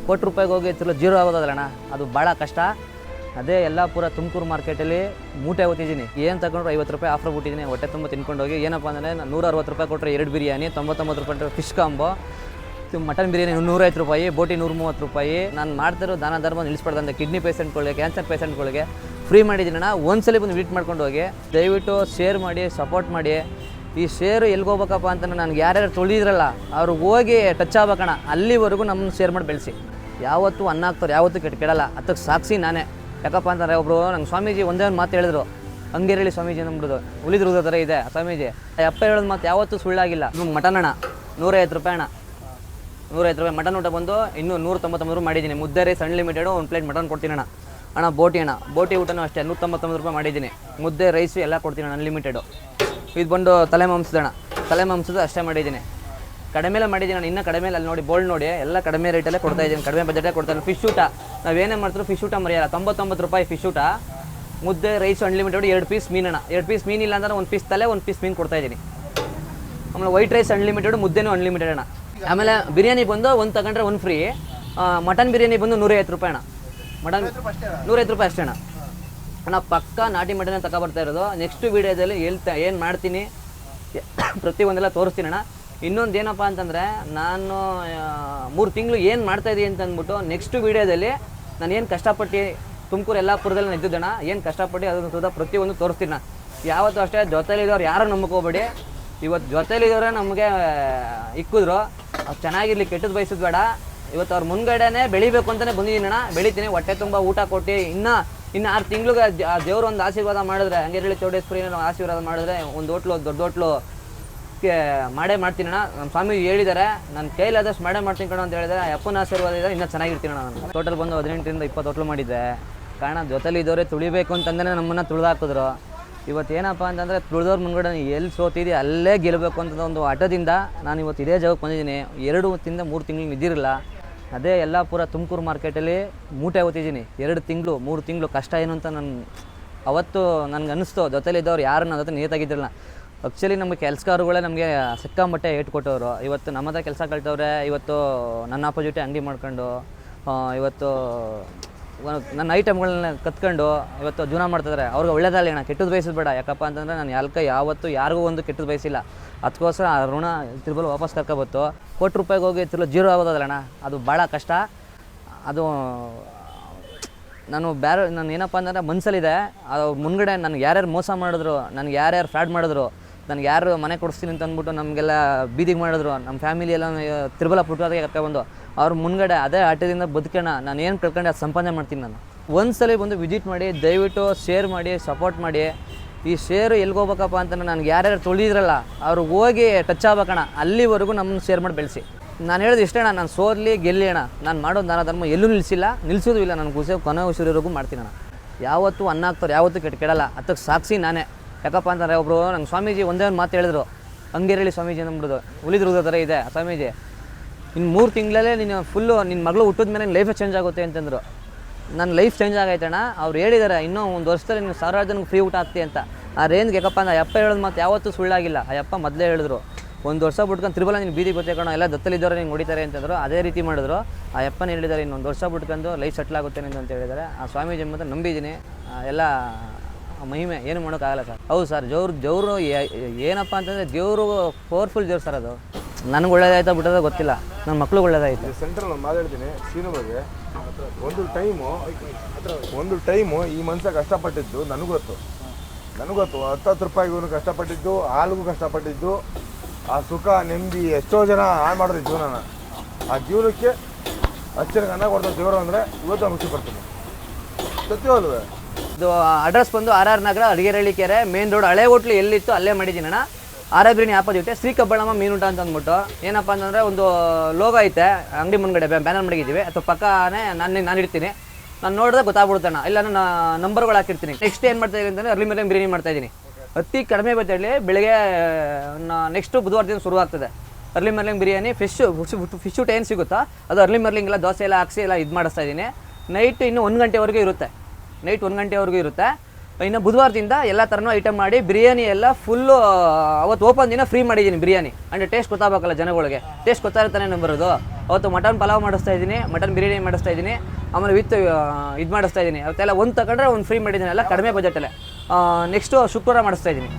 ಕೋಟಿ ರೂಪಾಯಿಗೆ ಹೋಗಿ ತಿರ್ಲು ಜೀರೋ ಆಗೋದಲ್ಲಣ್ಣ, ಅದು ಭಾಳ ಕಷ್ಟ. ಅದೇ ಯಲ್ಲಾಪುರ ತುಮಕೂರು ಮಾರ್ಕೆಟಲ್ಲಿ ಮೂಟೆ ಓದ್ತಿದ್ದೀನಿ, ಏನು ತಗೊಂಡ್ರು 50 ರೂಪಾಯಿ ಆಫರ್ ಬಿಟ್ಟಿದ್ದೀನಿ. ಹೊಟ್ಟೆ ತುಂಬ ತಿನ್ಕೊಂಡು ಹೋಗಿ ಏನಪ್ಪ ಅಂದರೆ 160 ರೂಪಾಯಿ ಕೊಟ್ಟರೆ 2 ಬಿರಿಯಾನಿ, 99 ರೂಪಾಯಿ ಫಿಶ್ ಕಾಂಬೋ, ಮಟನ್ ಬಿರಿಯಾನಿ 150 ರೂಪಾಯಿ, ಬೋಟಿ 130 ರೂಪಾಯಿ. ನಾನು ಮಾಡ್ತಿರೋ ದಾನ ಧರ್ಮ ನಿಲ್ಲಿಸ್ಬಾರ್ದಂತೆ ಕಿಡ್ನಿ ಪೇಷೆಂಟ್ಗಳಿಗೆ, ಕ್ಯಾನ್ಸರ್ ಪೇಷೆಂಟ್ಗಳಿಗೆ ಫ್ರೀ ಮಾಡಿದ್ದೀನಣ್ಣ. ಒಂದ್ಸಲಿ ಬಂದು ವಿಸಿಟ್ ಮಾಡ್ಕೊಂಡು ಹೋಗಿ. ದಯವಿಟ್ಟು ಶೇರ್ ಮಾಡಿ, ಸಪೋರ್ಟ್ ಮಾಡಿ. ಈ ಶೇರು ಎಲ್ಲಿಗೆ ಹೋಗ್ಬೇಕಪ್ಪ ಅಂತ ನನಗೆ ಯಾರ್ಯಾರು ತೊಳೆದಿದ್ರಲ್ಲ ಅವ್ರು ಹೋಗಿ ಟಚ್ ಆಗ್ಬೇಕಣ್ಣ, ಅಲ್ಲಿವರೆಗೂ ನಮ್ಮನ್ನು ಶೇರ್ ಮಾಡಿ ಬೆಳೆಸಿ. ಯಾವತ್ತೂ ಅನ್ನ ಹಾಕ್ತಾರೆ, ಯಾವತ್ತೂ ಕೆಡಲ್ಲ. ಅದಕ್ಕೆ ಸಾಕ್ಷಿ ನಾನೇ. ಯಾಕಪ್ಪ ಅಂತಂದರೆ ಒಬ್ಬರು ನಂಗೆ ಸ್ವಾಮೀಜಿ ಒಂದೇ ಒಂದು ಮಾತು ಹೇಳಿದ್ರು, ಹಂಗೇರಳಿ ಸ್ವಾಮೀಜಿ ಅಂದ್ಬಿಡೋದು, ಉಳಿದ್ರದ ಥರ ಇದೆ ಸ್ವಾಮೀಜಿ. ಅಪ್ಪ ಹೇಳೋದು ಮಾತು ಯಾವತ್ತೂ ಸುಳ್ಳಾಗಿಲ್ಲ. ಮಟನ್ ಅಣ್ಣ 150 ರೂಪಾಯಿ ಅಣ್ಣ, 150 ರೂಪಾಯಿ ಮಟನ್ ಊಟ ಬಂದು ಇನ್ನೂ 199 ಮಾಡಿದ್ದೀನಿ. ಮುದ್ದೆ ರೈಸ್ ಅನ್ಲಿಮಿಟೆಡು, ಒಂದು ಪ್ಲೇಟ್ ಮಟನ್ ಕೊಡ್ತೀನಿ ಅಣ್ಣ. ಅಣ್ಣ ಬೋಟಿ ಊಟನೂ ಅಷ್ಟೇ 199 ರೂಪಾಯಿ ಮಾಡಿದ್ದೀನಿ. ಮುದ್ದೆ ರೈಸು ಎಲ್ಲ ಕೊಡ್ತೀನಿ ಅಣ್ಣ ಅನ್ಲಿಮಿಟೆಡು. ಇದು ಬಂದು ತಲೆ ಮಾಂಸದ ಅಷ್ಟೇ ಮಾಡಿದ್ದೀನಿ. ಕಡಿಮೆಲೆ ಮಾಡಿದ್ದೀನಿ ನಾನು, ಇನ್ನೂ ಕಡಿಮೆ ಅಲ್ಲಿ ನೋಡಿ, ಬೋಲ್ಡ್ ನೋಡಿ, ಎಲ್ಲ ಕಡಿಮೆ ರೇಟಲ್ಲೇ ಕೊಡ್ತಾಯಿದ್ದೀನಿ, ಕಡಿಮೆ ಬಜೆಟೇ ಕೊಡ್ತಾಯಿದ್ದೀನಿ. ಫಿಶ್ ಊಟ ನಾವೇನೇ ಮಾಡ್ತೀರೋ ಫಿಶ್ ಊಟ ಮರೆಯಲ್ಲ, 99 ರೂಪಾಯಿ ಫಿಶ್ ಊಟ, ಮುದ್ದೆ ರೈಸು ಅನ್ಲಿಮಿಟೆಡ್, 2 ಪೀಸ್ ಮೀನಣ್ಣ. 2 ಪೀಸ್ ಮೀನಿಲ್ಲ ಅಂದ್ರೆ 1 ಪೀಸ್ ತಲೆ, 1 ಪೀಸ್ ಮೀನು ಕೊಡ್ತಾಯಿದ್ದೀನಿ. ಆಮೇಲೆ ವೈಟ್ ರೈಸ್ ಅನ್ಲಿಮಿಟೆಡ್, ಮುದ್ದೆನೂ ಅನ್ಲಿಮಿಟೆಡ್ ಅಣ್ಣ. ಆಮೇಲೆ ಬಿರಿಯಾನಿ ಬಂದು 1 ತಗೊಂಡ್ರೆ 1 ಫ್ರೀ. ಮಟನ್ ಬಿರಿಯಾನಿ ಬಂದು 150 ರೂಪಾಯಿ ಅಣ್ಣ. ಮಟನ್ 150 ರೂಪಾಯಿ ಅಷ್ಟೇ ಅಣ್ಣ. ಅಣ್ಣ ಪಕ್ಕ ನಾಟಿ ಮಟನೇ ತಗೊಬರ್ತಾ ಇರೋದು. ನೆಕ್ಸ್ಟ್ ವೀಡಿಯೋದಲ್ಲಿ ಏನು ಮಾಡ್ತೀನಿ ಪ್ರತಿಯೊಂದೆಲ್ಲ ತೋರಿಸ್ತೀನಿ ಅಣ್ಣ. ಇನ್ನೊಂದು ಏನಪ್ಪ ಅಂತಂದರೆ, ನಾನು 3 ತಿಂಗಳು ಏನು ಮಾಡ್ತಾಯಿದ್ದೀನಿ ಅಂತ ಅಂದ್ಬಿಟ್ಟು ನೆಕ್ಸ್ಟ್ ವೀಡಿಯೋದಲ್ಲಿ ನಾನು ಏನು ಕಷ್ಟಪಟ್ಟು ತುಮಕೂರು ಯಲ್ಲಾಪುರದಲ್ಲಿ ನಾನು ಇದ್ದಿದ್ದಣ್ಣ, ಏನು ಕಷ್ಟಪಟ್ಟು ಅದನ್ನು ಸುದ ಪ್ರತಿಯೊಂದು ತೋರಿಸ್ತೀನಿ ನಾನು. ಯಾವತ್ತೂ ಅಷ್ಟೇ ಜೊತೆಲಿದ್ದವ್ರು ಯಾರೂ ನಂಬ್ಕೋಬೇಡಿ. ಇವತ್ತು ಜೊತೆಲಿದ್ದವ್ರೆ ನಮಗೆ ಇಕ್ಕಿದ್ರು, ಅವ್ರು ಚೆನ್ನಾಗಿರಲಿ, ಕೆಟ್ಟದ್ದು ಬಯಸೋದು ಬೇಡ. ಇವತ್ತು ಅವ್ರ ಮುಂದ್ಗಡೆನೇ ಬೆಳಿಬೇಕು ಅಂತಲೇ ಬಂದಿದ್ದೀನಿ ಅಣ್ಣ, ಬೆಳಿತೀನಿ. ಹೊಟ್ಟೆ ತುಂಬ ಊಟ ಕೊಟ್ಟು ಇನ್ನು 6 ತಿಂಗಳಿಗೆ ದೇವ್ರು ಒಂದು ಆಶೀರ್ವಾದ ಮಾಡಿದ್ರೆ, ಹಂಗೇರಳಿ ಚೌಡೇಶ್ವರಿ ಆಶೀರ್ವಾದ ಮಾಡಿದ್ರೆ ಒಂದು ಹೋಟ್ಲು, ದೊಡ್ಡ ಹೋಟ್ಲು ಮಾಡೇ ಮಾಡ್ತೀನಿ ಅಣ್ಣ. ನಮ್ಮ ಸ್ವಾಮಿ ಹೇಳಿದ್ದಾರೆ, ನನ್ನ ಕೈಲಾದಷ್ಟು ಮಾಡೇ ಮಾಡ್ತೀನಿ ಕಣ ಅಂತ ಹೇಳಿದರೆ, ಅಪ್ಪನ ಆಶೀರ್ವಾದ ಇದ್ದರೆ ಇನ್ನೂ ಚೆನ್ನಾಗಿರ್ತೀನಿ ಅಣ್ಣ. ನಾನು ಟೋಟಲ್ ಬಂದು 18ರಿಂದ 20 ಹೋಟ್ಲು ಮಾಡಿದ್ದೆ. ಕಾರಣ ಜೊತೆಲಿ ಇದ್ದವರೇ ತುಳಿಬೇಕು ಅಂತಂದರೆ ನಮ್ಮನ್ನು ತುಳಿದಾಕಿದ್ರು. ಇವತ್ತು ಏನಪ್ಪ ಅಂತಂದರೆ ತುಳಿದವ್ರ ಮುಂದ್ಗಡೆ ಎಲ್ಲಿ ಸೋತಿದ್ದೆ ಅಲ್ಲೇ ಗೆಲ್ಲಬೇಕು ಅಂತ ಒಂದು ಹಠದಿಂದ ನಾನು ಇವತ್ತು ಇದೇ ಜಾಗಕ್ಕೆ ಬಂದಿದ್ದೀನಿ. 2 ತಿಂದ 3 ತಿಂಗಳು ನಿದ್ದಿರಲ್ಲ. ಅದೇ ಯಲ್ಲಾಪುರ ತುಮಕೂರು ಮಾರ್ಕೆಟಲ್ಲಿ ಮೂಟೆ ಓದ್ತಿದ್ದೀನಿ. 2 ತಿಂಗಳು 3 ತಿಂಗಳು ಕಷ್ಟ ಏನು ಅಂತ ಅವತ್ತು ನನಗೆ ಅನ್ನಿಸ್ತು. ಜೊತೆಲಿದ್ದವ್ರು ಯಾರು ನನ್ನ ಜೊತೆ ನೀತಾಗಿದ್ದಿರಲ್ಲ. ಆ್ಯಕ್ಚುಲಿ ನಮಗೆ ಕೆಲಸಗಾರಗಳೇ ನಮಗೆ ಸಿಕ್ಕಾಮಟ್ಟೆ ಏಟು ಕೊಟ್ಟವರು. ಇವತ್ತು ನಮ್ಮ ಹತ್ರ ಕೆಲಸ ಕಳ್ತವ್ರೆ. ಇವತ್ತು ನನ್ನ ಆಪೋಸಿಟೇ ಅಂಗಡಿ ಮಾಡ್ಕೊಂಡು ಇವತ್ತು ನನ್ನ ಐಟಮ್ಗಳನ್ನ ಕತ್ಕೊಂಡು ಇವತ್ತು ಜೀವನ ಮಾಡ್ತಿದ್ದಾರೆ. ಅವ್ರಿಗೆ ಒಳ್ಳೇದಲ್ಲ ಅಣ್ಣ, ಕೆಟ್ಟದ್ದು ಬಯಸೋದು ಬೇಡ. ಯಾಕಪ್ಪ ಅಂತಂದರೆ ನಾನು ಯಾವತ್ತೂ ಯಾರಿಗೂ ಒಂದು ಕೆಟ್ಟದ್ದು ಬಯಸಿಲ್ಲ. ಅದಕ್ಕೋಸ್ಕರ ಆ ಋಣ ತಿರುಗಲು ವಾಪಸ್ ಕರ್ಕೊಬತ್ತು. ಕೋಟಿ ರೂಪಾಯಿಗೆ ಹೋಗಿ ತಿರ್ಲು ಜೀರೋ ಆಗೋದಲ್ಲಣ್ಣ, ಅದು ಭಾಳ ಕಷ್ಟ. ಅದು ನಾನು ಏನಪ್ಪ ಅಂತಂದರೆ ಮನಸ್ಸಲ್ಲಿದೆ. ಅದು ಮುನ್ಗಡೆ ನನಗೆ ಯಾರ್ಯಾರು ಮೋಸ ಮಾಡಿದ್ರು, ನನಗೆ ಯಾರ್ಯಾರು ಫ್ರಾಡ್ ಮಾಡಿದ್ರು, ನನಗೆ ಯಾರು ಮನೆ ಕೊಡಿಸ್ತೀನಿ ಅಂತ ಅಂದ್ಬಿಟ್ಟು ನಮಗೆಲ್ಲ ಬೀದಿಗೆ ಮಾಡಿದ್ರು, ನಮ್ಮ ಫ್ಯಾಮಿಲಿ ಎಲ್ಲ ತಿರುಬಲ ಪುಟ್ಟದಾಗೆ ಕರ್ಕೊಬಂದು ಅವ್ರ ಮುನ್ಗಡೆ ಅದೇ ಆಟದಿಂದ ಬದುಕೋಣ. ನಾನು ಏನು ಕಳ್ಕೊಂಡು ಅದು ಸಂಪಾದನೆ ಮಾಡ್ತೀನಿ. ನಾನು ಒಂದ್ಸಲ ಬಂದು ವಿಸಿಟ್ ಮಾಡಿ, ದಯವಿಟ್ಟು ಶೇರ್ ಮಾಡಿ, ಸಪೋರ್ಟ್ ಮಾಡಿ. ಈ ಶೇರು ಎಲ್ಲಿಗೆ ಹೋಗ್ಬೇಕಪ್ಪ ಅಂತಂದರೆ ನನಗೆ ಯಾರ್ಯಾರು ತೊಳೆದಿದ್ರಲ್ಲ ಅವ್ರು ಹೋಗಿ ಟಚ್ ಆಗ್ಬೇಕಣ್ಣ, ಅಲ್ಲಿವರೆಗೂ ನಮ್ಮನ್ನು ಶೇರ್ ಮಾಡಿ ಬೆಳೆಸಿ. ನಾನು ಹೇಳೋದು ಇಷ್ಟೇ ಅಣ್ಣ, ನಾನು ಸೋದಲಿ ಗೆಲ್ಲಿ ಅಣ್ಣ, ನಾನು ಮಾಡೋದು ದಾನ ಧರ್ಮ ಎಲ್ಲೂ ನಿಲ್ಲಿಸೋದು ಇಲ್ಲ. ನಾನು ಕೊನೆ ಉಸಿರೋವರೆಗೂ ಮಾಡ್ತೀನಿ ಅಣ್ಣ. ಯಾವತ್ತೂ ಅನ್ನ ಹಾಕ್ತಾರೆ, ಯಾವತ್ತೂ ಕೆಡಲ್ಲ. ಅದಕ್ಕೆ ಸಾಕ್ಷಿ ನಾನೇ. ಯಾಕಪ್ಪ ಅಂತಂದರೆ ಒಬ್ಬರು ನಂಗೆ ಸ್ವಾಮೀಜಿ ಒಂದೇ ಒಂದು ಮಾತು ಹೇಳಿದ್ರು, ಹಂಗೇರಳಿ ಸ್ವಾಮೀಜಿ ಅಂದ್ಬಿಡೋದು, ಉಳಿದ್ರದ ಥರ ಇದೆ ಸ್ವಾಮೀಜಿ. ಇನ್ನು 3 ತಿಂಗಳಲ್ಲೇ ನೀನು ಫುಲ್ಲು ನಿನ್ನ ಮಗಳು ಹುಟ್ಟಿದ ಮೇಲೆ ಲೈಫೇ ಚೇಂಜ್ ಆಗುತ್ತೆ ಅಂತಂದರು. ನನ್ನ ಲೈಫ್ ಚೇಂಜ್ ಆಗೈತಣ್ಣ. ಅವ್ರು ಹೇಳಿದ್ದಾರೆ, ಇನ್ನೂ 1 ವರ್ಷದಲ್ಲಿ ನೀನು 1000 ಜನಕ್ಕೆ ಫ್ರೀ ಊಟ ಆಗ್ತಿ ಅಂತ. ಆ ರೇಂಜ್ಗೆ ಯಾಕಪ್ಪ ಅಂದ್ರೆ ಅಪ್ಪ ಹೇಳೋದು ಮಾತು ಯಾವತ್ತೂ ಸುಳ್ಳಾಗಿಲ್ಲ. ಆ ಅಪ್ಪ ಮೊದಲೇ ಹೇಳಿದ್ರು, 1 ವರ್ಷ ಬಿಟ್ಕೊಂಡು ತಿರುಬಲ ನೀನು ಬೀದಿಗೆ ಗೊತ್ತೇಕೋಣ, ಎಲ್ಲ ದತ್ತಲಿದ್ದವ್ರು ನಿಂಗೆ ಹೊಡಿತಾರೆ ಅಂತಂದರು. ಅದೇ ರೀತಿ ಮಾಡಿದ್ರು. ಆ ಅಪ್ಪನ ಹೇಳಿದ್ದಾರೆ, ಇನ್ನೊಂದು ವರ್ಷ ಬಿಟ್ಕೊಂಡು ಲೈಫ್ ಸೆಟ್ಲ್ ಆಗುತ್ತೆ ಅಂತ ಹೇಳಿದ್ದಾರೆ. ಆ ಸ್ವಾಮೀಜಿ ಮಾತ್ರ ನಂಬಿದ್ದೀನಿ. ಎಲ್ಲ ಮಹಿಮೆ ಏನು ಮಾಡೋಕ್ಕಾಗಲ್ಲ ಸರ್. ಹೌದು ಸರ್, ದೇವರು ಏನಪ್ಪ ಅಂತಂದರೆ ದೇವರು ಪವರ್ಫುಲ್ ದೇವ್ರು ಸರ್. ಅದು ನನಗೆ ಒಳ್ಳೇದಾಯ್ತಾ ಬಿಟ್ಟೋದ ಗೊತ್ತಿಲ್ಲ, ನನ್ನ ಮಕ್ಳಿಗೆ ಒಳ್ಳೇದಾಯ್ತು. ಸೆಂಟ್ರಲ್ ನಾನು ಮಾತಾಡ್ತೀನಿ ಸೀನು ಬಗ್ಗೆ. ಒಂದು ಟೈಮು ಈ ಮನುಷ್ಯ ಕಷ್ಟಪಟ್ಟಿದ್ದು ನನಗೂ ಗೊತ್ತು. 10 ರೂಪಾಯಿಗೂ ಕಷ್ಟಪಟ್ಟಿದ್ದು, ಹಾಲಿಗೂ ಕಷ್ಟಪಟ್ಟಿದ್ದು, ಆ ಸುಖ ನೆಮ್ಮದಿ ಎಷ್ಟೋ ಜನ ಹಾಳು ಮಾಡಿದ್ರು ಜೀವನನ. ಆ ಜೀವನಕ್ಕೆ ಅಚ್ಚರಿಗೆ ಅನ್ನ ಕೊಡ್ತಾರೆ ದೇವರು ಅಂದರೆ ಇವತ್ತು ನಾನು ಖುಷಿ ಪಡ್ತೀನಿ. ಸತ್ಯವಲ್ವೇ? ಇದು ಅಡ್ರೆಸ್ ಬಂದು RR ನಗರ, ಅಡಿಗೆರಳ್ಳಿ ಕೆರೆ, ಮೇನ್ ರೋಡ್, ಹಳೆ ಹೋಟ್ಲು ಎಲ್ಲಿತ್ತು ಅಲ್ಲೇ ಮಾಡಿದ್ದೀನಿ ಅಣ್ಣ. RR ಬಿರಿಯಾನಿ ಆಪೋಸಿಟ್ ಶ್ರೀ ಕಬ್ಬಳಮ್ಮ ಮೀನುಟ ಅಂತ ಅಂದ್ಬಿಟ್ಟು. ಏನಪ್ಪ ಅಂತಂದರೆ ಒಂದು ಲೋಗೋ ಐತೆ ಅಂಗಡಿ ಮುಂದ್ಗಡೆ, ಬ್ಯಾನರ್ ಮಡಗಿದ್ದೀವಿ. ಅಥವಾ ಪಕ್ಕನೇ ನಾನು ಇಡ್ತೀನಿ. ನಾನು ನೋಡಿದ್ರೆ ಗೊತ್ತಾಗ್ಬಿಡ್ತಾನೆ, ಇಲ್ಲ ನಾನು ನಂಬರ್ಗಳು ಹಾಕಿರ್ತೀನಿ. ನೆಕ್ಸ್ಟ್ ಏನು ಮಾಡ್ತಾಯಿದ್ದೀನಿ ಅಂತಂದರೆ ಅರ್ಲಿ ಮಾರ್ನಿಂಗ್ ಬಿರಿಯಾನಿ ಮಾಡ್ತಾಯಿದ್ದೀನಿ. ಅತಿ ಕಡಿಮೆ ಬಜೆಟ್ಲಿ ಬೆಳಗ್ಗೆ ನೆಕ್ಸ್ಟು ಬುಧವಾರದಿಂದ ಶುರುವಾಗ್ತದೆ ಅರ್ಲಿ ಮಾರ್ನಿಂಗ್ ಬಿರಿಯಾನಿ. ಫಿಶ್ ಊಟ ಏನು ಸಿಗುತ್ತಾ ಅದು ಅರ್ಲಿ ಮಾರ್ನಿಂಗ್ ಎಲ್ಲ ದೋಸೆ ಎಲ್ಲ ಹಾಕ್ಸಿ ಎಲ್ಲ ಇದು ಮಾಡಿಸ್ತಾ ಇದ್ದೀನಿ. ನೈಟ್ ಇನ್ನೂ 1 ಗಂಟೆವರೆಗೂ ಇರುತ್ತೆ. ಇನ್ನು ಬುಧವಾರದಿಂದ ಎಲ್ಲ ಥರನೂ ಐಟಮ್ ಮಾಡಿ ಬಿರಿಯಾನಿ ಎಲ್ಲ ಫುಲ್ಲು ಅವತ್ತು ಓಪನ್ ದಿನ ಫ್ರೀ ಮಾಡಿದ್ದೀನಿ ಬಿರಿಯಾನಿ. ಅಂದರೆ ಟೇಸ್ಟ್ ಗೊತ್ತಾಗಬೇಕಲ್ಲ ಜನಗಳಿಗೆ, ಟೇಸ್ಟ್ ಗೊತ್ತಾಗ್ತಾನೆ ನಾನು ಬರೋದು. ಅವತ್ತು ಮಟನ್ ಪಲಾವ್ ಮಾಡಿಸ್ತಾ ಇದ್ದೀನಿ, ಮಟನ್ ಬಿರಿಯಾನಿ ಮಾಡಿಸ್ತಾ ಇದ್ದೀನಿ, ಆಮೇಲೆ ವಿತ್ ಇದು ಮಾಡಿಸ್ತಾ ಇದ್ದೀನಿ. ಅವತ್ತೆಲ್ಲ ಒಂದು ತಗೊಂಡ್ರೆ ಒಂದು ಫ್ರೀ ಮಾಡಿದ್ದೀನಿ, ಎಲ್ಲ ಕಡಿಮೆ ಬಜೆಟಲ್ಲೇ. ನೆಕ್ಸ್ಟು ಶುಕ್ರವಾರ ಮಾಡಿಸ್ತಾ ಇದ್ದೀನಿ.